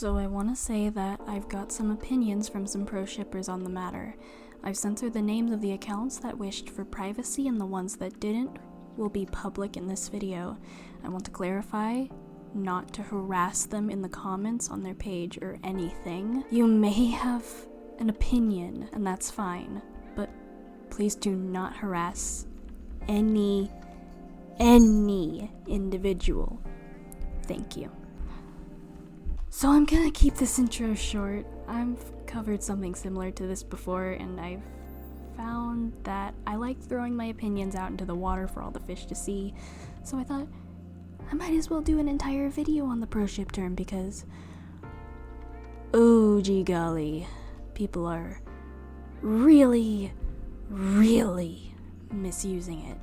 So I want to say that I've got some opinions from some pro shippers on the matter. I've censored the names of the accounts that wished for privacy, and the ones that didn't will be public in this video. I want to clarify not to harass them in the comments on their page or anything. You may have an opinion, and that's fine, but please do not harass any individual. Thank you. So I'm gonna keep this intro short. I've covered something similar to this before, and I've found that I like throwing my opinions out into the water for all the fish to see, so I thought I might as well do an entire video on the pro ship term because, oh gee golly, people are really misusing it.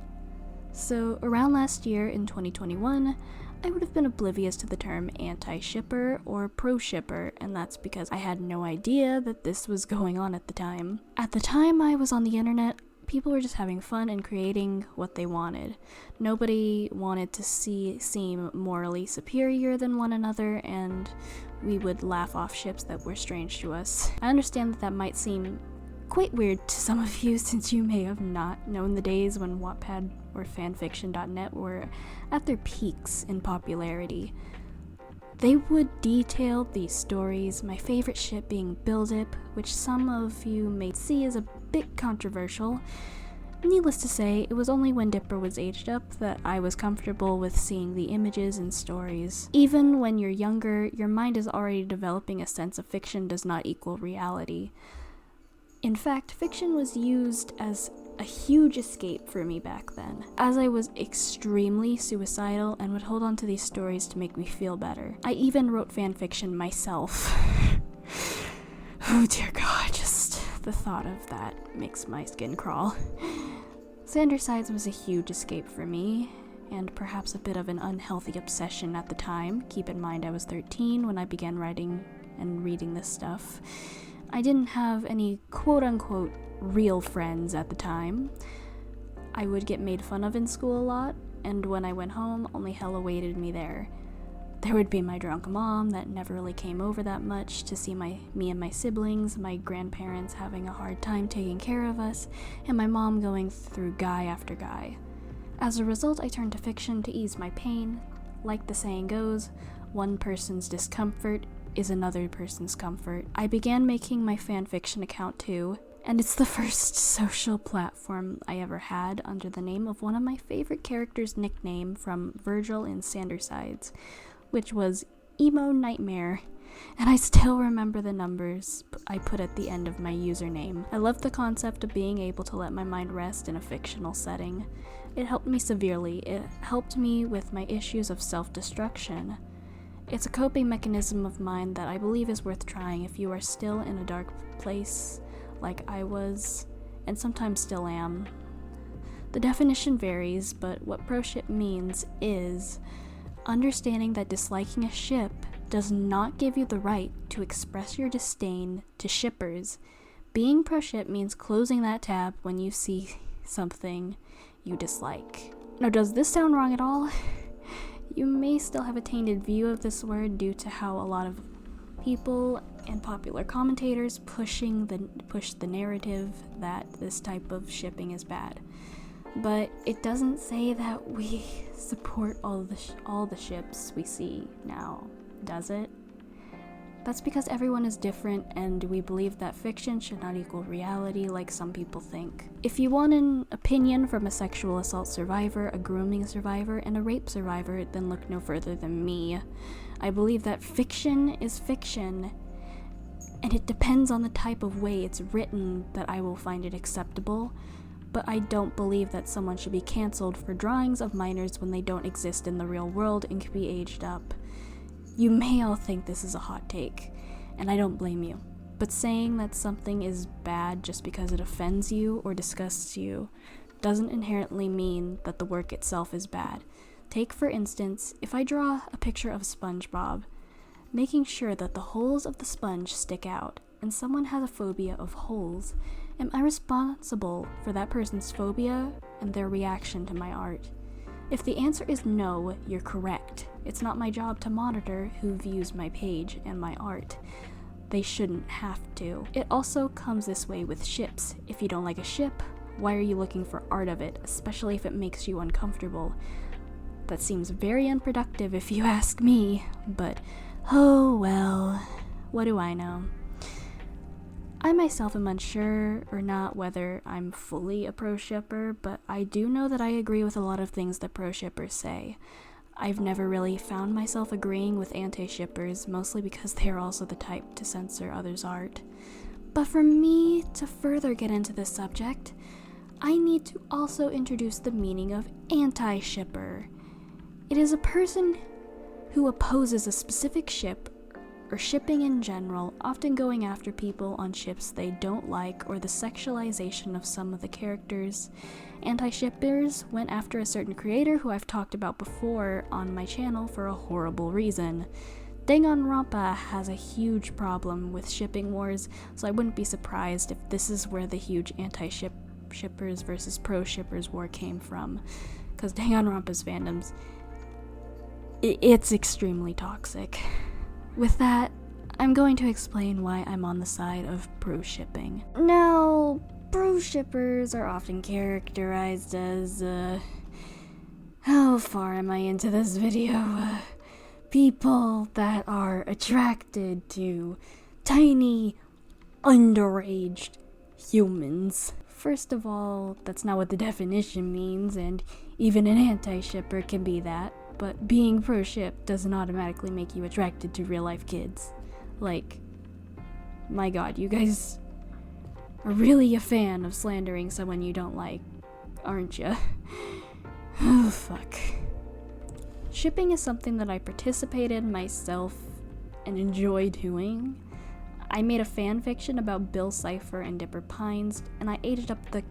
So around last year in 2021, I would have been oblivious to the term anti-shipper or pro-shipper, and that's because I had no idea that this was going on at the time. At the time I was on the internet, people were just having fun and creating what they wanted. Nobody wanted to seem morally superior than one another, and we would laugh off ships that were strange to us. I understand that might seem quite weird to some of you, since you may have not known the days when Wattpad or fanfiction.net were at their peaks in popularity. They would detail these stories, my favorite ship being Build-Up, which some of you may see as a bit controversial. Needless to say, it was only when Dipper was aged up that I was comfortable with seeing the images and stories. Even when you're younger, your mind is already developing a sense of fiction does not equal reality. In fact, fiction was used as a huge escape for me back then, as I was extremely suicidal and would hold on to these stories to make me feel better. I even wrote fanfiction myself. Oh dear God, just the thought of that makes my skin crawl. Sandersides was a huge escape for me, and perhaps a bit of an unhealthy obsession at the time. Keep in mind I was 13 when I began writing and reading this stuff. I didn't have any quote-unquote real friends at the time. I would get made fun of in school a lot, and when I went home, only hell awaited me there. There would be my drunk mom that never really came over that much to see me and my siblings, my grandparents having a hard time taking care of us, and my mom going through guy after guy. As a result, I turned to fiction to ease my pain. Like the saying goes, one person's discomfort is another person's comfort. I began making my fanfiction account too, and it's the first social platform I ever had under the name of one of my favorite characters' nickname from Virgil in Sandersides, which was Emo Nightmare, and I still remember the numbers I put at the end of my username. I loved the concept of being able to let my mind rest in a fictional setting. It helped me severely. It helped me with my issues of self-destruction. It's a coping mechanism of mine that I believe is worth trying if you are still in a dark place like I was, and sometimes still am. The definition varies, but what pro-ship means is understanding that disliking a ship does not give you the right to express your disdain to shippers. Being pro-ship means closing that tab when you see something you dislike. Now, does this sound wrong at all? You may still have a tainted view of this word due to how a lot of people and popular commentators push the narrative that this type of shipping is bad. But it doesn't say that we support all the ships we see now, does it? That's because everyone is different, and we believe that fiction should not equal reality like some people think. If you want an opinion from a sexual assault survivor, a grooming survivor, and a rape survivor, then look no further than me. I believe that fiction is fiction, and it depends on the type of way it's written that I will find it acceptable, but I don't believe that someone should be cancelled for drawings of minors when they don't exist in the real world and can be aged up. You may all think this is a hot take, and I don't blame you, but saying that something is bad just because it offends you or disgusts you doesn't inherently mean that the work itself is bad. Take, for instance, if I draw a picture of SpongeBob, making sure that the holes of the sponge stick out, and someone has a phobia of holes, am I responsible for that person's phobia and their reaction to my art? If the answer is no, you're correct. It's not my job to monitor who views my page and my art. They shouldn't have to. It also comes this way with ships. If you don't like a ship, why are you looking for art of it, especially if it makes you uncomfortable? That seems very unproductive if you ask me, but oh well, what do I know? I myself am unsure or not whether I'm fully a pro shipper, but I do know that I agree with a lot of things that pro shippers say. I've never really found myself agreeing with anti-shippers, mostly because they are also the type to censor others' art. But for me to further get into this subject, I need to also introduce the meaning of anti-shipper. It is a person who opposes a specific ship or shipping in general, often going after people on ships they don't like or the sexualization of some of the characters. Anti-shippers went after a certain creator who I've talked about before on my channel for a horrible reason. Danganronpa has a huge problem with shipping wars, so I wouldn't be surprised if this is where the huge anti-shippers versus pro-shippers war came from, because Danganronpa's fandoms, it's extremely toxic. With that, I'm going to explain why I'm on the side of pro-shipping. Now, pro-shippers are often characterized as, how far am I into this video? People that are attracted to tiny, underaged humans. First of all, that's not what the definition means, and even an anti-shipper can be that. But being pro-ship doesn't automatically make you attracted to real-life kids. Like, my god, you guys are really a fan of slandering someone you don't like, aren't ya? Oh, fuck. Shipping is something that I participated myself and enjoy doing. I made a fan fiction about Bill Cipher and Dipper Pines, and I aged up the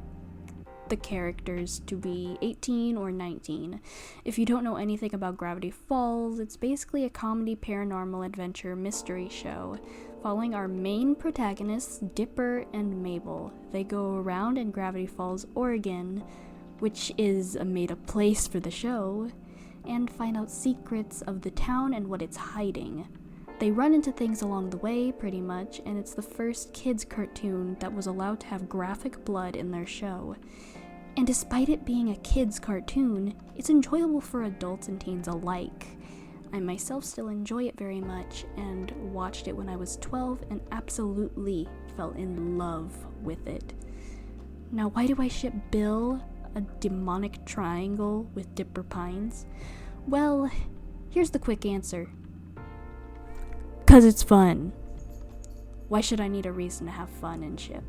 characters to be 18 or 19. If you don't know anything about Gravity Falls, it's basically a comedy paranormal adventure mystery show following our main protagonists, Dipper and Mabel. They go around in Gravity Falls, Oregon, which is a made-up place for the show, and find out secrets of the town and what it's hiding. They run into things along the way, pretty much, and it's the first kids' cartoon that was allowed to have graphic blood in their show. And despite it being a kids' cartoon, it's enjoyable for adults and teens alike. I myself still enjoy it very much, and watched it when I was 12 and absolutely fell in love with it. Now, why do I ship Bill, a demonic triangle, with Dipper Pines? Well, here's the quick answer. 'Cause it's fun. Why should I need a reason to have fun and ship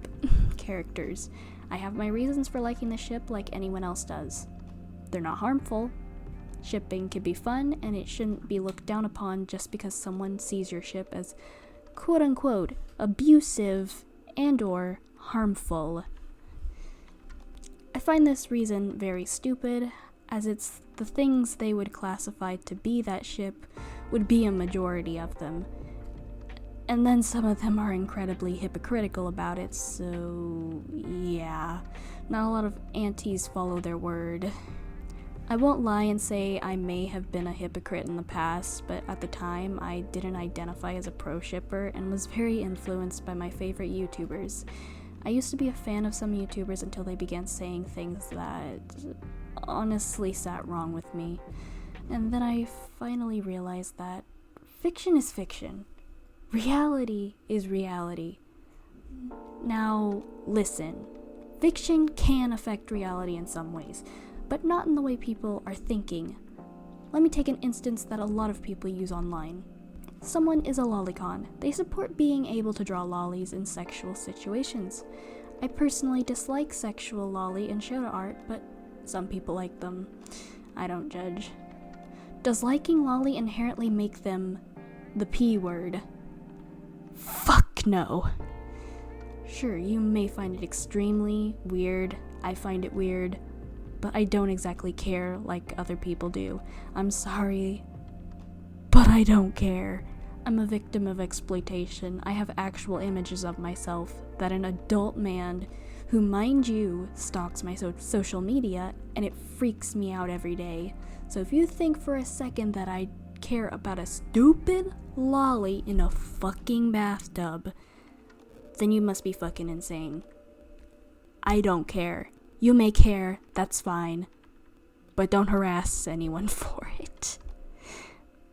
characters? I have my reasons for liking the ship like anyone else does. They're not harmful. Shipping can be fun, and it shouldn't be looked down upon just because someone sees your ship as quote-unquote abusive and/or harmful. I find this reason very stupid, as it's the things they would classify to be that ship would be a majority of them. And then some of them are incredibly hypocritical about it, so yeah, not a lot of aunties follow their word. I won't lie and say I may have been a hypocrite in the past, but at the time I didn't identify as a pro-shipper and was very influenced by my favorite YouTubers. I used to be a fan of some YouTubers until they began saying things that honestly sat wrong with me. And then I finally realized that fiction is fiction. Reality is reality. Now, listen. Fiction can affect reality in some ways, but not in the way people are thinking. Let me take an instance that a lot of people use online. Someone is a lolicon. They support being able to draw lollies in sexual situations. I personally dislike sexual lolly and shoto art, but some people like them. I don't judge. Does liking lolly inherently make them the P word? Fuck no. Sure, you may find it extremely weird. I find it weird, but I don't exactly care like other people do. I'm sorry, but I don't care. I'm a victim of exploitation. I have actual images of myself that an adult man who, mind you, stalks my social media, and it freaks me out every day. So if you think for a second that I care about a stupid lolly in a fucking bathtub, then you must be fucking insane. I don't care. You may care, that's fine. But don't harass anyone for it.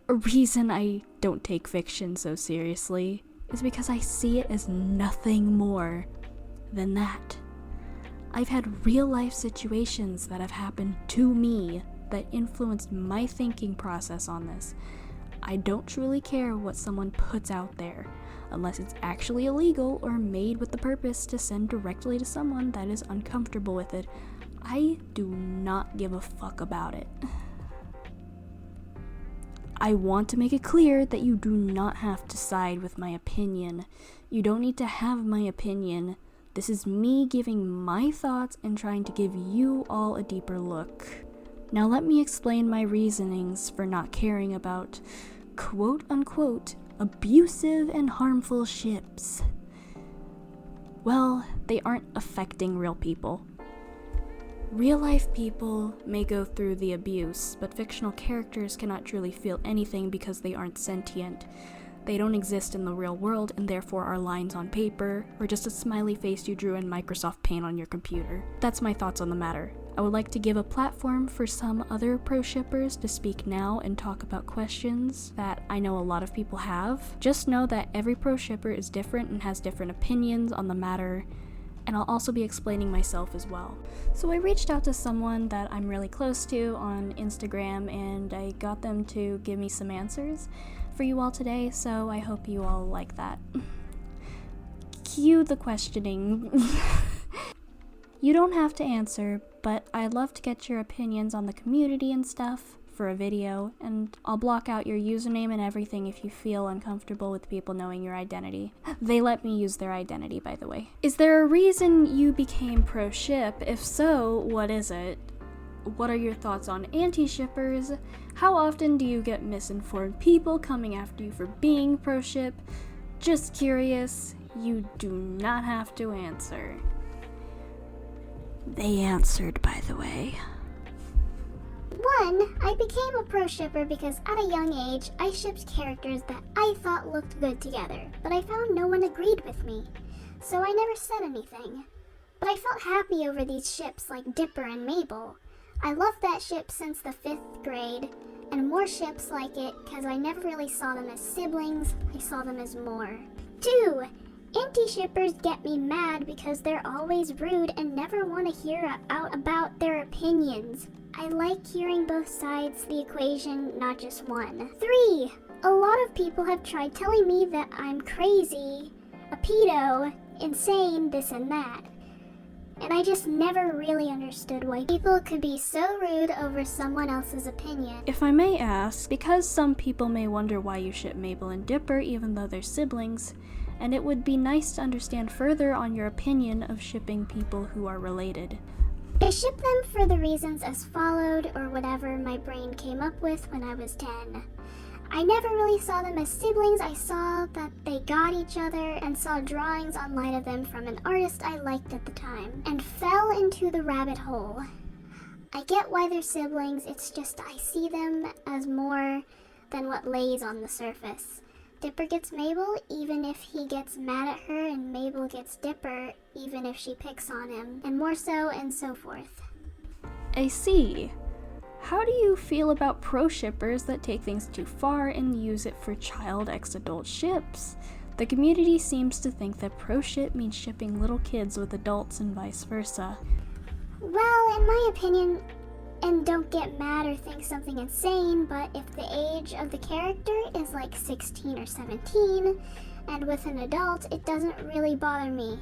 A reason I don't take fiction so seriously is because I see it as nothing more than that. I've had real life situations that have happened to me that influenced my thinking process on this. I don't truly care what someone puts out there, unless it's actually illegal or made with the purpose to send directly to someone that is uncomfortable with it. I do not give a fuck about it. I want to make it clear that you do not have to side with my opinion. You don't need to have my opinion. This is me giving my thoughts and trying to give you all a deeper look. Now let me explain my reasonings for not caring about quote-unquote abusive and harmful ships. Well, they aren't affecting real people. Real-life people may go through the abuse, but fictional characters cannot truly feel anything because they aren't sentient. They don't exist in the real world and therefore are lines on paper, or just a smiley face you drew in Microsoft Paint on your computer. That's my thoughts on the matter. I would like to give a platform for some other pro-shippers to speak now and talk about questions that I know a lot of people have. Just know that every pro-shipper is different and has different opinions on the matter, and I'll also be explaining myself as well. So I reached out to someone that I'm really close to on Instagram, and I got them to give me some answers for you all today, so I hope you all like that. Cue the questioning. You don't have to answer, but I'd love to get your opinions on the community and stuff for a video, and I'll block out your username and everything if you feel uncomfortable with people knowing your identity. They let me use their identity, by the way. Is there a reason you became pro-ship? If so, what is it? What are your thoughts on anti-shippers? How often do you get misinformed people coming after you for being pro-ship? Just curious. You do not have to answer. They answered, by the way. 1. I became a pro-shipper because at a young age, I shipped characters that I thought looked good together, but I found no one agreed with me, so I never said anything. But I felt happy over these ships like Dipper and Mabel. I loved that ship since the 5th grade, and more ships like it because I never really saw them as siblings, I saw them as more. 2. Anti-shippers get me mad because they're always rude and never want to hear out about their opinions. I like hearing both sides of the equation, not just one. 3. A lot of people have tried telling me that I'm crazy, a pedo, insane, this and that. And I just never really understood why people could be so rude over someone else's opinion. If I may ask, because some people may wonder why you ship Mabel and Dipper even though they're siblings, and it would be nice to understand further on your opinion of shipping people who are related. I ship them for the reasons as followed, or whatever my brain came up with when I was 10. I never really saw them as siblings. I saw that they got each other and saw drawings online of them from an artist I liked at the time, and fell into the rabbit hole. I get why they're siblings, it's just I see them as more than what lays on the surface. Dipper gets Mabel even if he gets mad at her, and Mabel gets Dipper even if she picks on him, and more so, and so forth. I see. How do you feel about pro-shippers that take things too far and use it for child ex-adult ships? The community seems to think that pro-ship means shipping little kids with adults and vice versa. Well, in my opinion, and don't get mad or think something insane, but if the age of the character is like 16 or 17, and with an adult, it doesn't really bother me.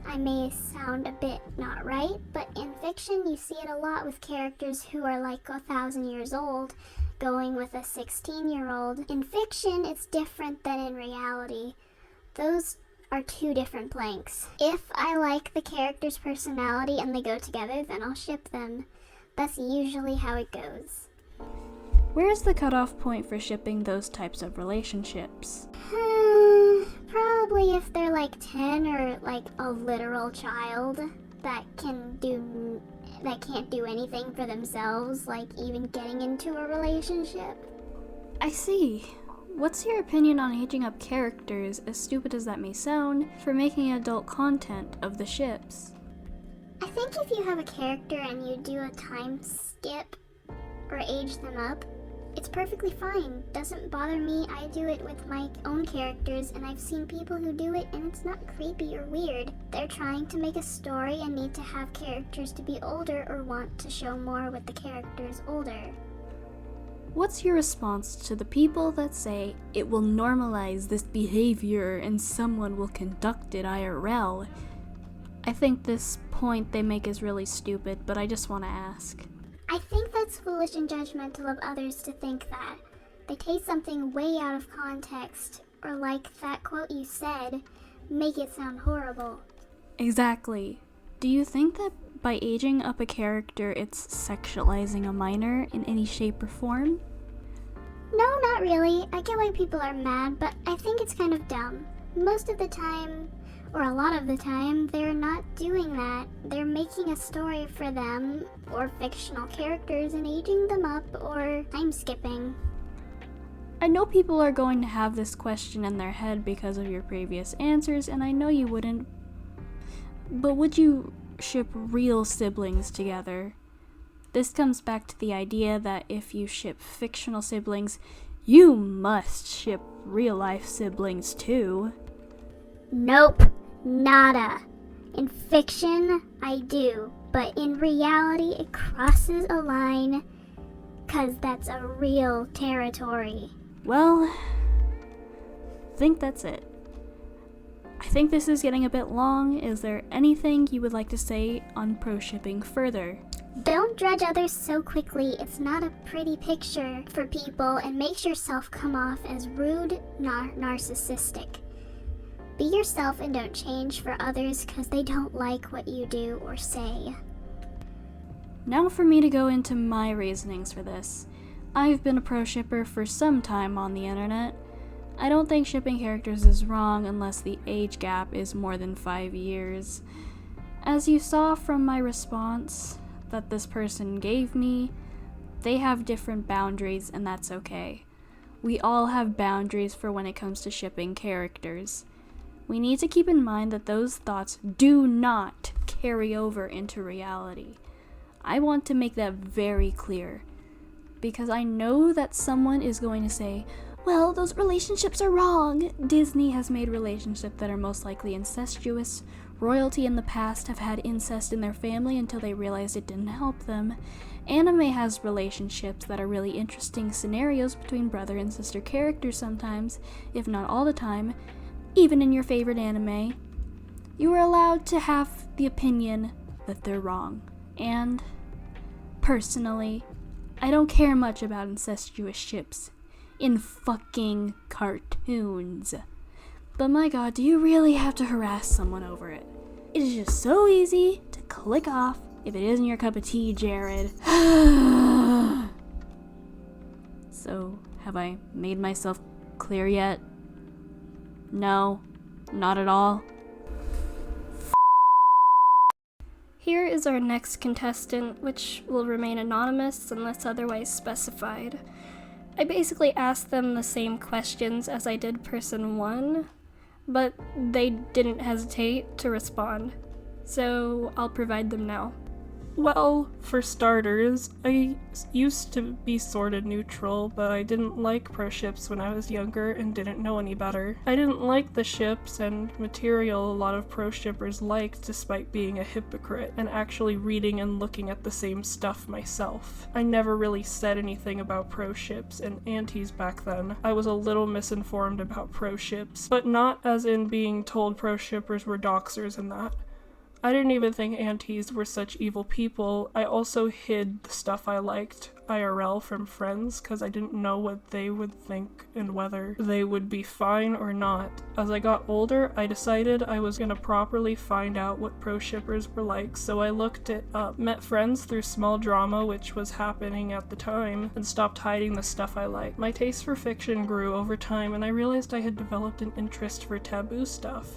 I may sound a bit not right, but in fiction you see it a lot with characters who are like 1,000 years old going with a 16-year-old. In fiction, it's different than in reality. Those are two different blanks. If I like the character's personality and they go together, then I'll ship them. That's usually how it goes. Where is the cutoff point for shipping those types of relationships? Probably if they're like 10 or like a literal child that can't do anything for themselves, like even getting into a relationship. I see. What's your opinion on aging up characters, as stupid as that may sound, for making adult content of the ships? I think if you have a character and you do a time skip or age them up, it's perfectly fine. Doesn't bother me. I do it with my own characters, and I've seen people who do it and it's not creepy or weird. They're trying to make a story and need to have characters to be older or want to show more with the characters older. What's your response to the people that say it will normalize this behavior and someone will conduct it IRL? I think this point they make is really stupid, but I just want to ask. I think that's foolish and judgmental of others to think that. They take something way out of context, or like that quote you said, make it sound horrible. Exactly. Do you think that by aging up a character, it's sexualizing a minor in any shape or form? No, not really. I get why people are mad, but I think it's kind of dumb. Most of the time, or a lot of the time, they're not doing that. They're making a story for them, or fictional characters, and aging them up, or time skipping. I know people are going to have this question in their head because of your previous answers, and I know you wouldn't. But would you ship real siblings together? This comes back to the idea that if you ship fictional siblings, you must ship real-life siblings too. Nope, nada. In fiction, I do, but in reality, it crosses a line, 'cause that's a real territory. Well, I think that's it. I think this is getting a bit long. Is there anything you would like to say on pro-shipping further? Don't judge others so quickly. It's not a pretty picture for people, and makes yourself come off as rude, narcissistic. Be yourself and don't change for others because they don't like what you do or say. Now for me to go into my reasonings for this. I've been a pro-shipper for some time on the internet. I don't think shipping characters is wrong unless the age gap is more than 5 years. As you saw from my response that this person gave me, they have different boundaries, and that's okay. We all have boundaries for when it comes to shipping characters. We need to keep in mind that those thoughts do not carry over into reality. I want to make that very clear, because I know that someone is going to say, well, those relationships are wrong. Disney has made relationships that are most likely incestuous. Royalty in the past have had incest in their family until they realized it didn't help them. Anime has relationships that are really interesting scenarios between brother and sister characters sometimes, if not all the time, even in your favorite anime. You are allowed to have the opinion that they're wrong. And, personally, I don't care much about incestuous ships in fucking cartoons. But my god, do you really have to harass someone over it? It is just so easy to click off if it isn't your cup of tea, Jared. So, have I made myself clear yet? No, not at all. Here is our next contestant, which will remain anonymous unless otherwise specified. I basically asked them the same questions as I did person 1, but they didn't hesitate to respond, so I'll provide them now. Well, for starters, I used to be sorta neutral, but I didn't like pro ships when I was younger and didn't know any better. I didn't like the ships and material a lot of pro shippers liked despite being a hypocrite and actually reading and looking at the same stuff myself. I never really said anything about pro ships and antis back then. I was a little misinformed about pro ships, but not as in being told pro shippers were doxers and that. I didn't even think aunties were such evil people. I also hid the stuff I liked IRL from friends because I didn't know what they would think and whether they would be fine or not. As I got older, I decided I was gonna properly find out what pro shippers were like, so I looked it up, met friends through small drama which was happening at the time, and stopped hiding the stuff I liked. My taste for fiction grew over time, and I realized I had developed an interest for taboo stuff,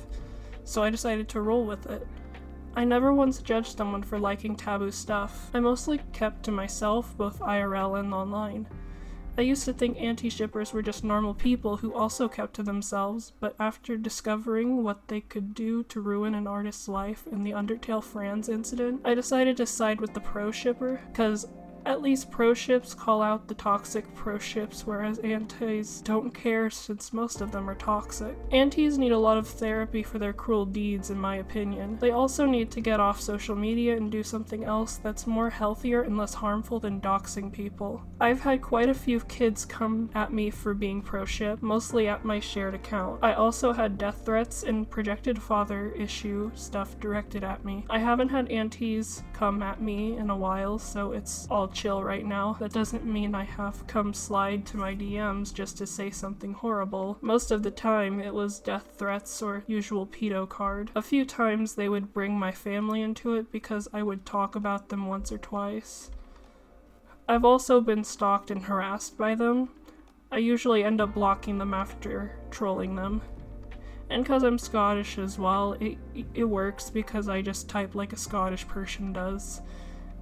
so I decided to roll with it. I never once judged someone for liking taboo stuff. I mostly kept to myself, both IRL and online. I used to think anti-shippers were just normal people who also kept to themselves, but after discovering what they could do to ruin an artist's life in the Undertale Franz incident, I decided to side with the pro-shipper, because at least pro-ships call out the toxic pro-ships, whereas antis don't care since most of them are toxic. Antis need a lot of therapy for their cruel deeds, in my opinion. They also need to get off social media and do something else that's more healthier and less harmful than doxing people. I've had quite a few kids come at me for being pro-ship, mostly at my shared account. I also had death threats and projected father issue stuff directed at me. I haven't had antis come at me in a while, so it's all chill right now. That doesn't mean I have come slide to my DMs just to say something horrible. Most of the time it was death threats or usual pedo card. A few times they would bring my family into it because I would talk about them once or twice. I've also been stalked and harassed by them. I usually end up blocking them after trolling them. And because I'm Scottish as well, it works because I just type like a Scottish person does.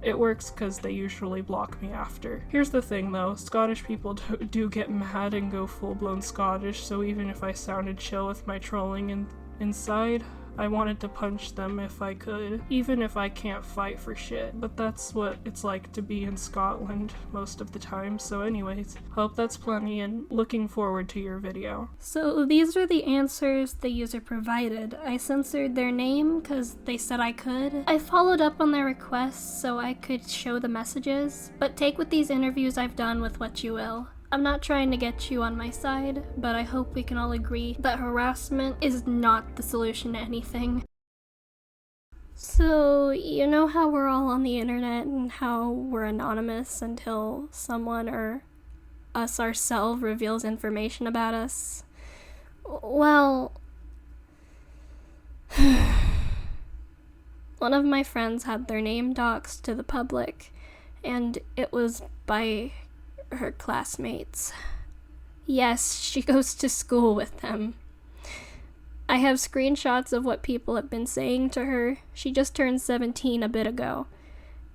It works because they usually block me after. Here's the thing though, Scottish people do get mad and go full-blown Scottish, so even if I sounded chill with my trolling inside, I wanted to punch them if I could, even if I can't fight for shit. But that's what it's like to be in Scotland most of the time, so anyways, hope that's plenty and looking forward to your video. So these are the answers the user provided. I censored their name because they said I could. I followed up on their requests so I could show the messages, but take with these interviews I've done with what you will. I'm not trying to get you on my side, but I hope we can all agree that harassment is not the solution to anything. So, you know how we're all on the internet and how we're anonymous until someone or us ourselves reveals information about us? Well, one of my friends had their name doxed to the public, and it was by her classmates. Yes, she goes to school with them. I have screenshots of what people have been saying to her. She just turned 17 a bit ago,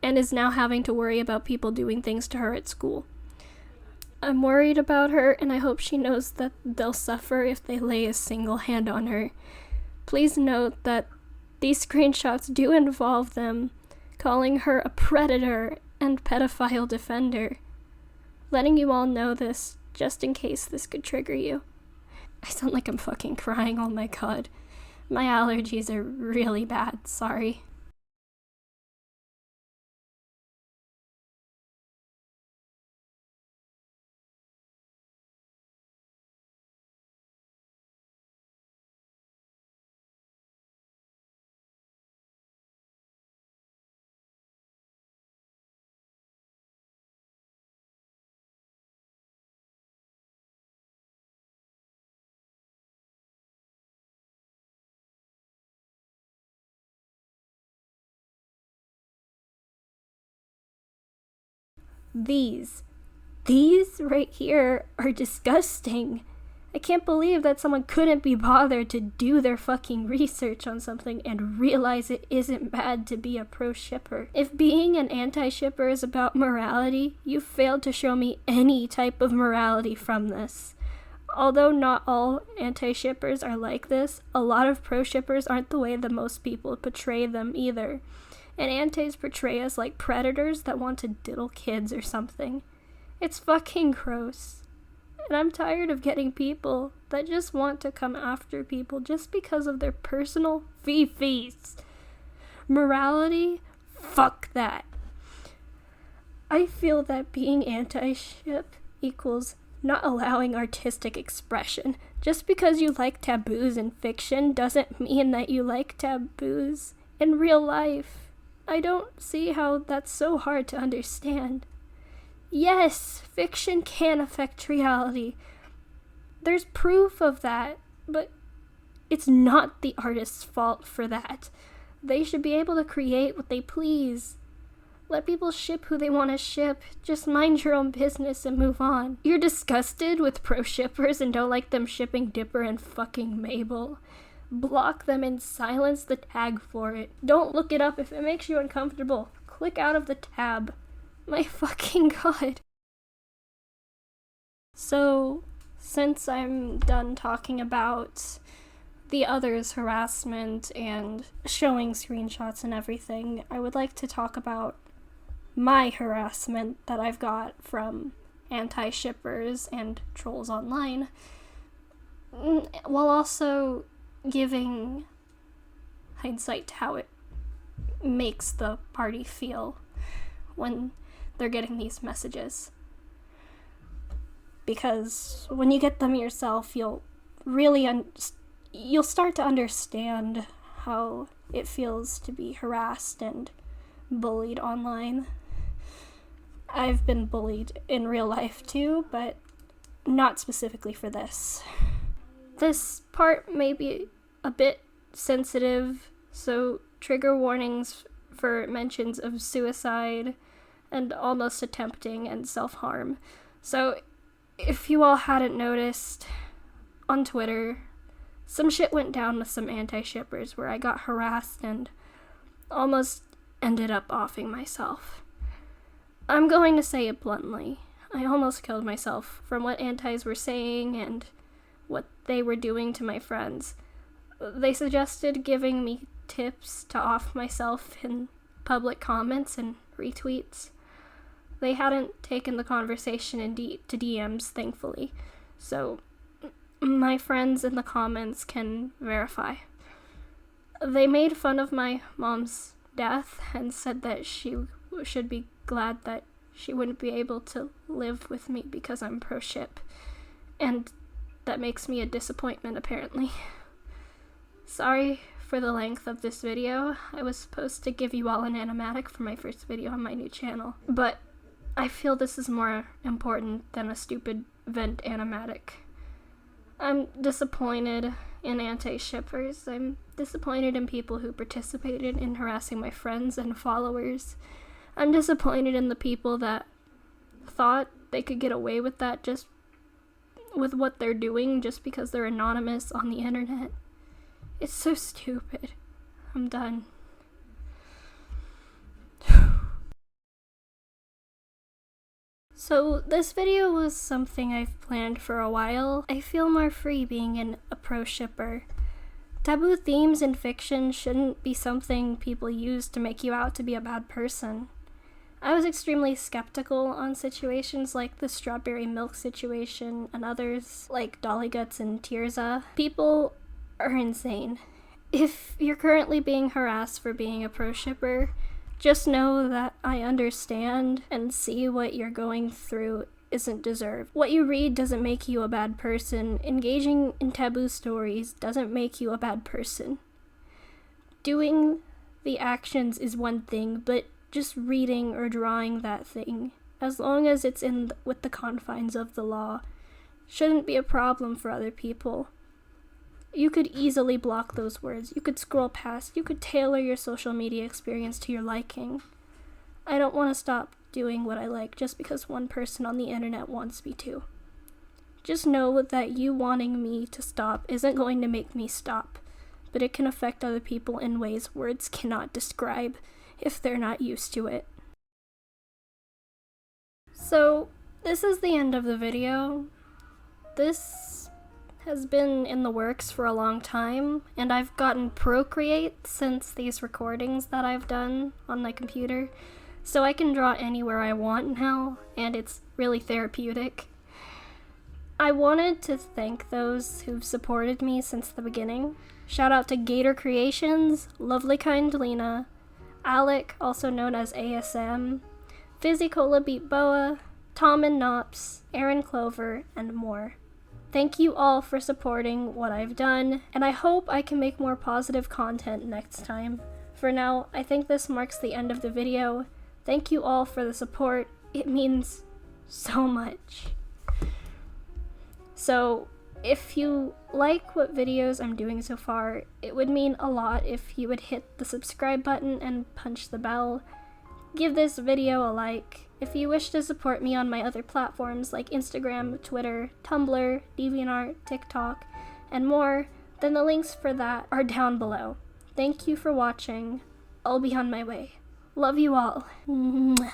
and is now having to worry about people doing things to her at school. I'm worried about her, and I hope she knows that they'll suffer if they lay a single hand on her. Please note that these screenshots do involve them calling her a predator and pedophile defender. Letting you all know this, just in case this could trigger you. I sound like I'm fucking crying, oh my god. My allergies are really bad, sorry. These right here are disgusting. I can't believe that someone couldn't be bothered to do their fucking research on something and realize it isn't bad to be a pro-shipper. If being an anti-shipper is about morality, you failed to show me any type of morality from this. Although not all anti-shippers are like this, a lot of pro-shippers aren't the way that most people portray them either. And antis portray us like predators that want to diddle kids or something. It's fucking gross. And I'm tired of getting people that just want to come after people just because of their personal fee-fees. Morality? Fuck that. I feel that being anti-ship equals not allowing artistic expression. Just because you like taboos in fiction doesn't mean that you like taboos in real life. I don't see how that's so hard to understand. Yes, fiction can affect reality. There's proof of that, but it's not the artist's fault for that. They should be able to create what they please. Let people ship who they want to ship. Just mind your own business and move on. You're disgusted with pro shippers and don't like them shipping Dipper and fucking Mabel. Block them and silence the tag for it. Don't look it up if it makes you uncomfortable. Click out of the tab. My fucking god. So, since I'm done talking about the others' harassment and showing screenshots and everything, I would like to talk about my harassment that I've got from anti-shippers and trolls online, while also giving hindsight to how it makes the party feel when they're getting these messages. Because when you get them yourself, you'll really you'll start to understand how it feels to be harassed and bullied online. I've been bullied in real life too, but not specifically for this. This part may be a bit sensitive, so trigger warnings for mentions of suicide and almost attempting and self-harm. So if you all hadn't noticed, on Twitter, some shit went down with some anti-shippers where I got harassed and almost ended up offing myself. I'm going to say it bluntly. I almost killed myself from what antis were saying and what they were doing to my friends. They suggested giving me tips to off myself in public comments and retweets. They hadn't taken the conversation to DMs, thankfully, so my friends in the comments can verify. They made fun of my mom's death and said that she should be glad that she wouldn't be able to live with me because I'm pro-ship, and that makes me a disappointment, apparently. Sorry for the length of this video. I was supposed to give you all an animatic for my first video on my new channel, but I feel this is more important than a stupid vent animatic. I'm disappointed in anti-shippers. I'm disappointed in people who participated in harassing my friends and followers. I'm disappointed in the people that thought they could get away with that just with what they're doing just because they're anonymous on the internet. It's so stupid. I'm done. So this video was something I've planned for a while. I feel more free being a pro shipper. Taboo themes in fiction shouldn't be something people use to make you out to be a bad person. I was extremely skeptical on situations like the strawberry milk situation and others like Dollyguts and Tirza. People are insane. If you're currently being harassed for being a pro shipper, just know that I understand and see what you're going through isn't deserved. What you read doesn't make you a bad person. Engaging in taboo stories doesn't make you a bad person. Doing the actions is one thing, but just reading or drawing that thing, as long as it's with the confines of the law, shouldn't be a problem for other people. You could easily block those words. You could scroll past. You could tailor your social media experience to your liking. I don't want to stop doing what I like just because one person on the internet wants me to. Just know that you wanting me to stop isn't going to make me stop, but it can affect other people in ways words cannot describe if they're not used to it. So, this is the end of the video. This has been in the works for a long time, and I've gotten Procreate since these recordings that I've done on my computer, so I can draw anywhere I want now, and it's really therapeutic. I wanted to thank those who've supported me since the beginning. Shout out to Gator Creations, Lovely Kind Lena, Alec, also known as ASM, Fizzy Cola Beat Boa, Tom and Nops, Aaron Clover, and more. Thank you all for supporting what I've done, and I hope I can make more positive content next time. For now, I think this marks the end of the video. Thank you all for the support. It means so much. So, if you like what videos I'm doing so far, it would mean a lot if you would hit the subscribe button and punch the bell. Give this video a like. If you wish to support me on my other platforms like Instagram, Twitter, Tumblr, DeviantArt, TikTok, and more, then the links for that are down below. Thank you for watching. I'll be on my way. Love you all. Mwah.